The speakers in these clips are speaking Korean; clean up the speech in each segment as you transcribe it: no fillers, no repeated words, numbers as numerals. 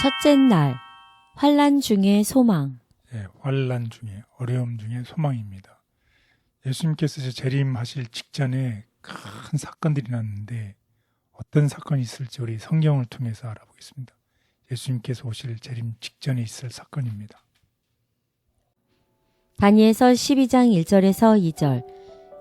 첫째 날, 환난 중에 소망. 예, 환난 중에, 어려움 중에 소망입니다. 예수님께서 이제 재림하실 직전에 큰 사건들이 났는데 어떤 사건이 있을지 우리 성경을 통해서 알아보겠습니다. 예수님께서 오실 재림 직전에 있을 사건입니다. 다니엘서 12장 1절에서 2절.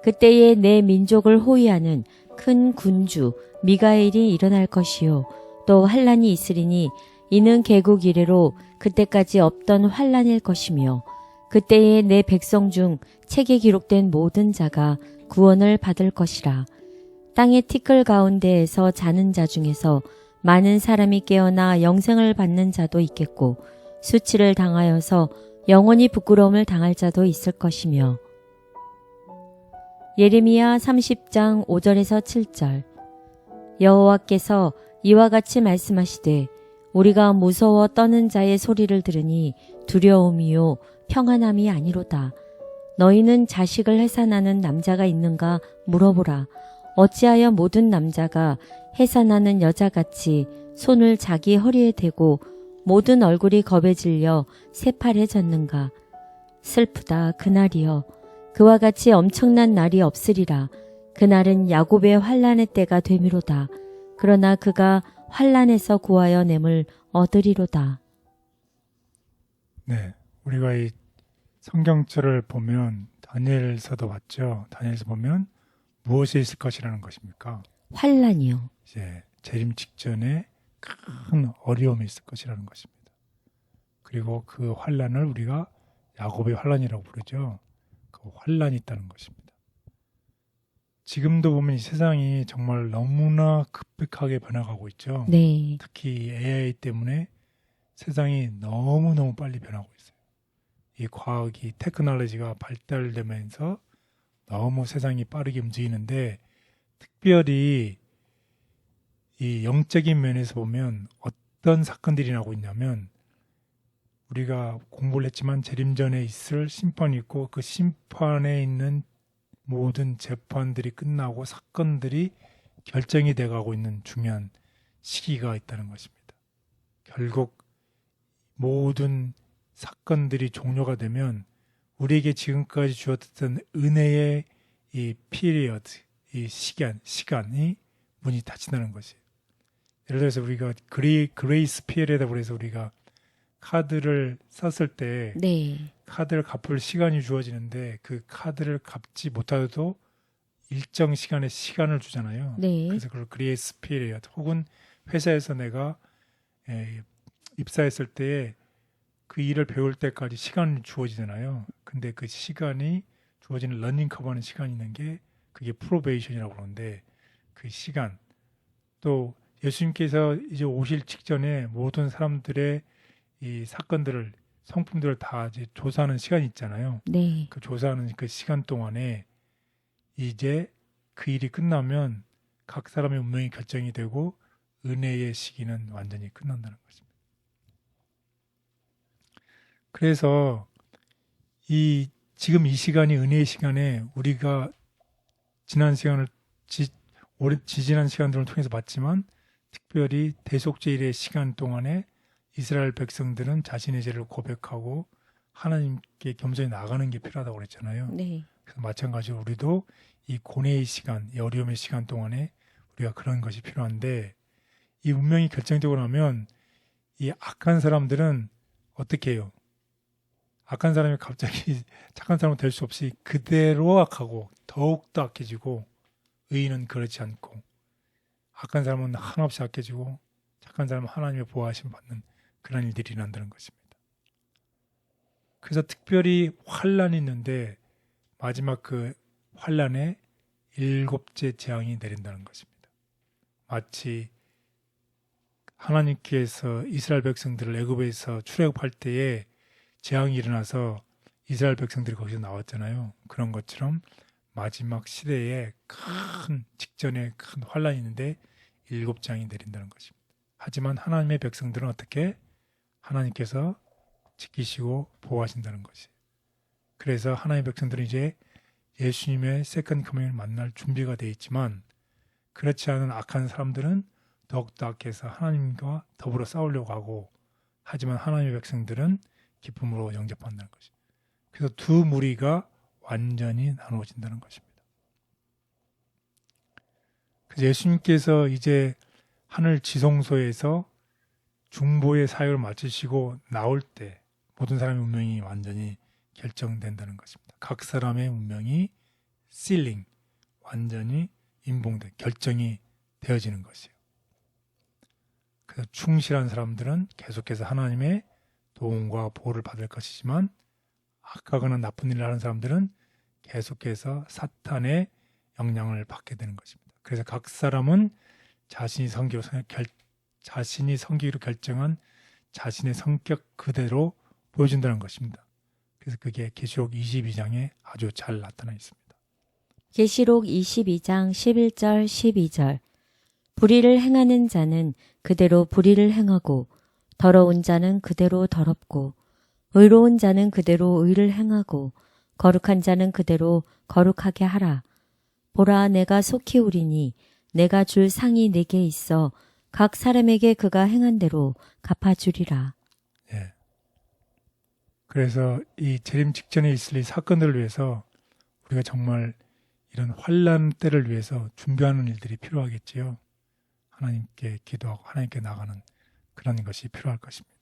그때에 내 민족을 호위하는 큰 군주 미가엘이 일어날 것이요. 또 환난이 있으리니 이는 개국 이래로 그때까지 없던 환난일 것이며 그때에 내 백성 중 책에 기록된 모든 자가 구원을 받을 것이라. 땅의 티끌 가운데에서 자는 자 중에서 많은 사람이 깨어나 영생을 받는 자도 있겠고 수치를 당하여서 영원히 부끄러움을 당할 자도 있을 것이며. 예레미야 30장 5절에서 7절. 여호와께서 이와 같이 말씀하시되 우리가 무서워 떠는 자의 소리를 들으니 두려움이요 평안함이 아니로다. 너희는 자식을 해산하는 남자가 있는가 물어보라. 어찌하여 모든 남자가 해산하는 여자같이 손을 자기 허리에 대고 모든 얼굴이 겁에 질려 새파래졌는가. 슬프다 그날이여. 그와 같이 엄청난 날이 없으리라. 그날은 야곱의 환난의 때가 되미로다. 그러나 그가 환난에서 구하여 냄을 얻으리로다. 네, 우리가 이 성경절을 보면 다니엘서도 봤죠. 다니엘서 보면 무엇이 있을 것이라는 것입니까? 환난이요. 이제 재림 직전에 큰 어려움이 있을 것이라는 것입니다. 그리고 그 환난을 우리가 야곱의 환난이라고 부르죠. 그 환난이 있다는 것입니다. 지금도 보면 이 세상이 정말 너무나 급격하게 변화가고 있죠. 네. 특히 AI 때문에 세상이 너무너무 빨리 변하고 있어요. 이 과학이, 테크놀로지가 발달되면서 너무 세상이 빠르게 움직이는데 특별히 이 영적인 면에서 보면 어떤 사건들이 나고 있냐면 우리가 공부를 했지만 재림 전에 있을 심판이 있고 그 심판에 있는 모든 재판들이 끝나고 사건들이 결정이 돼가고 있는 중요한 시기가 있다는 것입니다. 결국 모든 사건들이 종료가 되면 우리에게 지금까지 주었던 은혜의 이 피리어드, 이 시간이 문이 닫힌다는 것이에요. 예를 들어서 우리가 그레이스 피리어드라고 해서 우리가 카드를 썼을 때 네. 카드를 갚을 시간이 주어지는데 그 카드를 갚지 못하도 일정 시간의 시간을 주잖아요. 네. 그래서 그걸 그레이스 피리어드 혹은 회사에서 내가 입사했을 때에 그 일을 배울 때까지 시간이 주어지잖아요. 근데 그 시간이 주어지는 러닝 커버하는 시간이 있는 게 그게 프로베이션이라고 그러는데 그 시간 또 예수님께서 이제 오실 직전에 모든 사람들의 이 사건들을 성품들을 다 이제 조사하는 시간이 있잖아요. 네. 그 조사하는 그 시간 동안에 이제 그 일이 끝나면 각 사람의 운명이 결정이 되고 은혜의 시기는 완전히 끝난다는 것입니다. 그래서 지금 이 시간이 은혜의 시간에 우리가 지난 시간을 지난 시간들을 통해서 봤지만 특별히 대속죄일의 시간 동안에 이스라엘 백성들은 자신의 죄를 고백하고 하나님께 겸손히 나가는 게 필요하다고 그랬잖아요. 네. 그래서 마찬가지로 우리도 이 고뇌의 시간, 이 어려움의 시간 동안에 우리가 그런 것이 필요한데 이 운명이 결정되고 나면 이 악한 사람들은 어떻게 해요? 악한 사람이 갑자기 착한 사람이 될 수 없이 그대로 악하고 더욱더 악해지고 의인은 그렇지 않고 악한 사람은 한없이 악해지고 착한 사람은 하나님의 보호하심 받는 그런 일들이 일어난다는 것입니다. 그래서 특별히 환란이 있는데 마지막 그 환란에 7째 재앙이 내린다는 것입니다. 마치 하나님께서 이스라엘 백성들을 애굽에서 출애굽할 때에 재앙이 일어나서 이스라엘 백성들이 거기서 나왔잖아요. 그런 것처럼 마지막 시대에 직전에 큰 환란이 있는데 7재앙이 내린다는 것입니다. 하지만 하나님의 백성들은 어떻게? 하나님께서 지키시고 보호하신다는 것이에요. 그래서 하나님의 백성들은 이제 예수님의 세컨드 커밍을 만날 준비가 되어 있지만 그렇지 않은 악한 사람들은 더욱더 악해서 하나님과 더불어 싸우려고 하고 하지만 하나님의 백성들은 기쁨으로 영접한다는 것이죠. 그래서 두 무리가 완전히 나누어진다는 것입니다. 그래서 예수님께서 이제 하늘 지성소에서 중보의 사역을 마치시고 나올 때 모든 사람의 운명이 완전히 결정된다는 것입니다. 각 사람의 운명이 실링, 완전히 인봉돼 결정이 되어지는 것이에요. 그래서 충실한 사람들은 계속해서 하나님의 도움과 보호를 받을 것이지만 악하거나 나쁜 일을 하는 사람들은 계속해서 사탄의 영향을 받게 되는 것입니다. 그래서 각 사람은 자신이 성기로 결정한 자신의 성격 그대로 보여준다는 것입니다. 그래서 그게 계시록 22장에 아주 잘 나타나 있습니다. 계시록 22장 11절 12절 불의를 행하는 자는 그대로 불의를 행하고 더러운 자는 그대로 더럽고 의로운 자는 그대로 의를 행하고 거룩한 자는 그대로 거룩하게 하라. 보라 내가 속히 오리니 내가 줄 상이 내게 있어 각 사람에게 그가 행한 대로 갚아주리라. 예. 그래서 이 재림 직전에 있을 이 사건들을 위해서 우리가 정말 이런 환난 때를 위해서 준비하는 일들이 필요하겠지요. 하나님께 기도하고 하나님께 나가는 그런 것이 필요할 것입니다.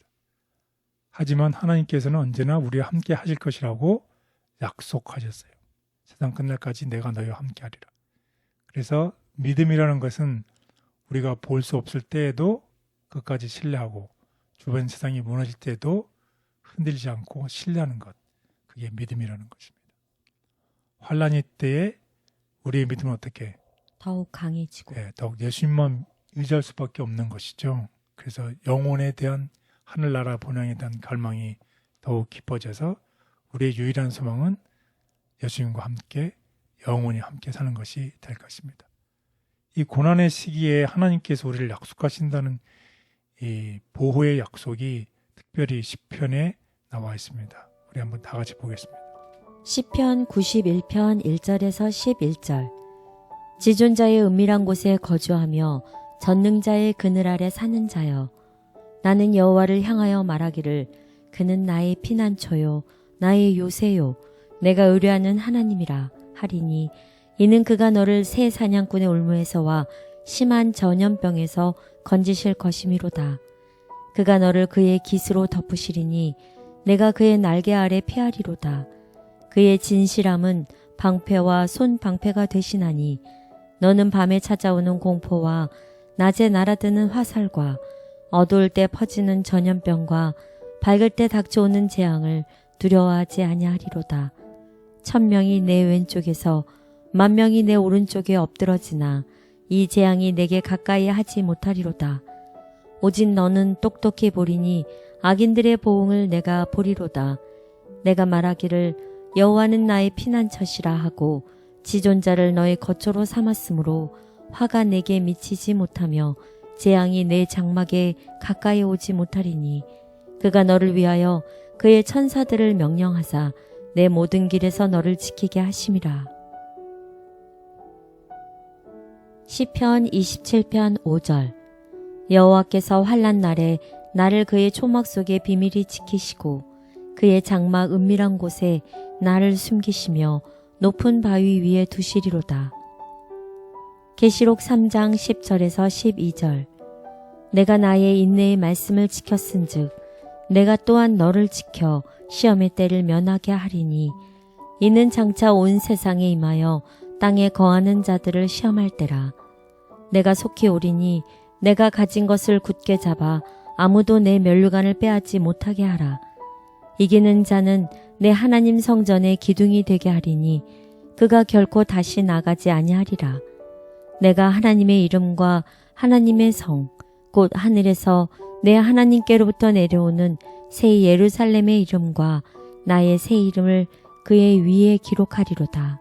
하지만 하나님께서는 언제나 우리와 함께 하실 것이라고 약속하셨어요. 세상 끝날까지 내가 너희와 함께 하리라. 그래서 믿음이라는 것은 우리가 볼 수 없을 때에도 끝까지 신뢰하고 주변 세상이 무너질 때에도 흔들리지 않고 신뢰하는 것. 그게 믿음이라는 것입니다. 환난의 때에 우리의 믿음은 어떻게? 더욱 강해지고 네, 더욱 예수님만 의지할 수밖에 없는 것이죠. 그래서 영혼에 대한 하늘나라 본향에 대한 갈망이 더욱 깊어져서 우리의 유일한 소망은 예수님과 함께 영원히 함께 사는 것이 될 것입니다. 이 고난의 시기에 하나님께서 우리를 약속하신다는 이 보호의 약속이 특별히 시편에 나와 있습니다. 우리 한번 다 같이 보겠습니다. 시편 91편 1절에서 11절 지존자의 은밀한 곳에 거주하며 전능자의 그늘 아래 사는 자여 나는 여호와를 향하여 말하기를 그는 나의 피난처요 나의 요새요 내가 의뢰하는 하나님이라 하리니 이는 그가 너를 새 사냥꾼의 올무에서와 심한 전염병에서 건지실 것이미로다. 그가 너를 그의 깃으로 덮으시리니 내가 그의 날개 아래 피하리로다. 그의 진실함은 방패와 손방패가 되시나니 너는 밤에 찾아오는 공포와 낮에 날아드는 화살과 어두울 때 퍼지는 전염병과 밝을 때 닥쳐오는 재앙을 두려워하지 아니하리로다. 1000명이 내 왼쪽에서 10,000명이 내 오른쪽에 엎드러지나 이 재앙이 내게 가까이 하지 못하리로다. 오직 너는 똑똑히 보리니 악인들의 보응을 내가 보리로다. 내가 말하기를 여호와는 나의 피난처시라 하고 지존자를 너의 거처로 삼았으므로 화가 내게 미치지 못하며 재앙이 내 장막에 가까이 오지 못하리니 그가 너를 위하여 그의 천사들을 명령하사 내 모든 길에서 너를 지키게 하심이라. 시편 27편 5절 여호와께서 환난 날에 나를 그의 초막 속에 비밀히 지키시고 그의 장막 은밀한 곳에 나를 숨기시며 높은 바위 위에 두시리로다. 계시록 3장 10절에서 12절 내가 나의 인내의 말씀을 지켰은즉 내가 또한 너를 지켜 시험의 때를 면하게 하리니 이는 장차 온 세상에 임하여 땅에 거하는 자들을 시험할 때라. 내가 속히 오리니 내가 가진 것을 굳게 잡아 아무도 내 면류관을 빼앗지 못하게 하라. 이기는 자는 내 하나님 성전의 기둥이 되게 하리니 그가 결코 다시 나가지 아니하리라. 내가 하나님의 이름과 하나님의 성, 곧 하늘에서 내 하나님께로부터 내려오는 새 예루살렘의 이름과 나의 새 이름을 그의 위에 기록하리로다.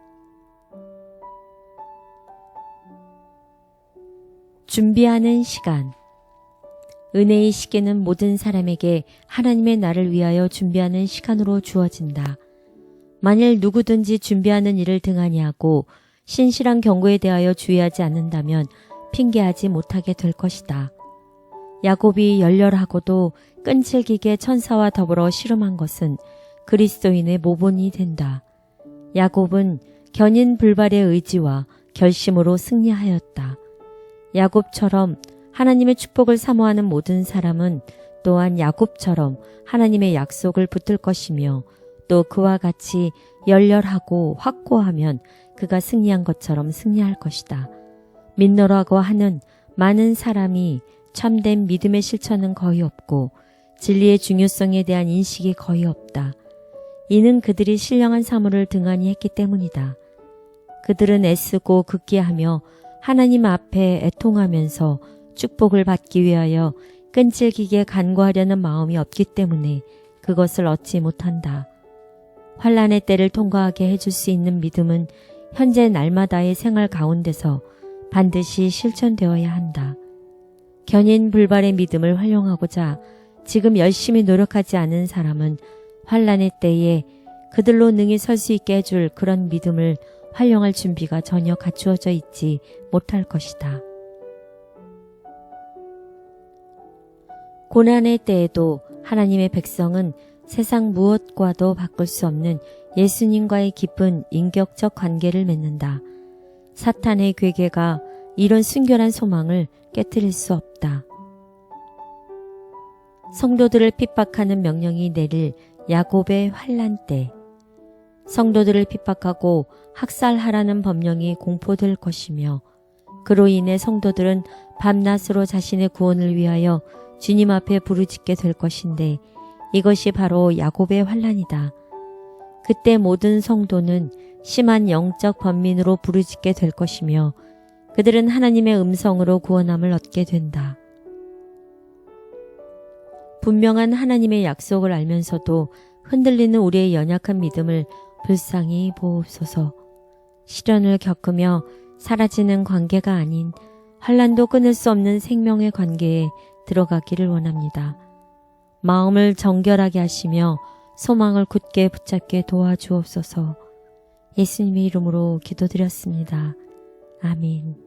준비하는 시간. 은혜의 시기는 모든 사람에게 하나님의 날을 위하여 준비하는 시간으로 주어진다. 만일 누구든지 준비하는 일을 등한히 하고 신실한 경고에 대하여 주의하지 않는다면 핑계하지 못하게 될 것이다. 야곱이 열렬하고도 끈질기게 천사와 더불어 씨름한 것은 그리스도인의 모본이 된다. 야곱은 견인 불발의 의지와 결심으로 승리하였다. 야곱처럼 하나님의 축복을 사모하는 모든 사람은 또한 야곱처럼 하나님의 약속을 붙들 것이며 또 그와 같이 열렬하고 확고하면 그가 승리한 것처럼 승리할 것이다. 믿노라고 하는 많은 사람이 참된 믿음의 실천은 거의 없고 진리의 중요성에 대한 인식이 거의 없다. 이는 그들이 신령한 사물을 등한히 했기 때문이다. 그들은 애쓰고 극기하며 하나님 앞에 애통하면서 축복을 받기 위하여 끈질기게 간구하려는 마음이 없기 때문에 그것을 얻지 못한다. 환난의 때를 통과하게 해줄 수 있는 믿음은 현재 날마다의 생활 가운데서 반드시 실천되어야 한다. 견인 불발의 믿음을 활용하고자 지금 열심히 노력하지 않은 사람은 환난의 때에 그들로 능히 설 수 있게 해줄 그런 믿음을 활용할 준비가 전혀 갖추어져 있지 못할 것이다. 고난의 때에도 하나님의 백성은 세상 무엇과도 바꿀 수 없는 예수님과의 깊은 인격적 관계를 맺는다. 사탄의 괴계가 이런 순결한 소망을 깨뜨릴 수 없다. 성도들을 핍박하는 명령이 내릴 야곱의 환난 때, 성도들을 핍박하고 학살하라는 법령이 공포될 것이며 그로 인해 성도들은 밤낮으로 자신의 구원을 위하여 주님 앞에 부르짖게 될 것인데 이것이 바로 야곱의 환난이다. 그때 모든 성도는 심한 영적 번민으로 부르짖게 될 것이며 그들은 하나님의 음성으로 구원함을 얻게 된다. 분명한 하나님의 약속을 알면서도 흔들리는 우리의 연약한 믿음을 불쌍히 보옵소서. 시련을 겪으며 사라지는 관계가 아닌 환난도 끊을 수 없는 생명의 관계에 들어가기를 원합니다. 마음을 정결하게 하시며 소망을 굳게 붙잡게 도와주옵소서. 예수님의 이름으로 기도드렸습니다. 아멘.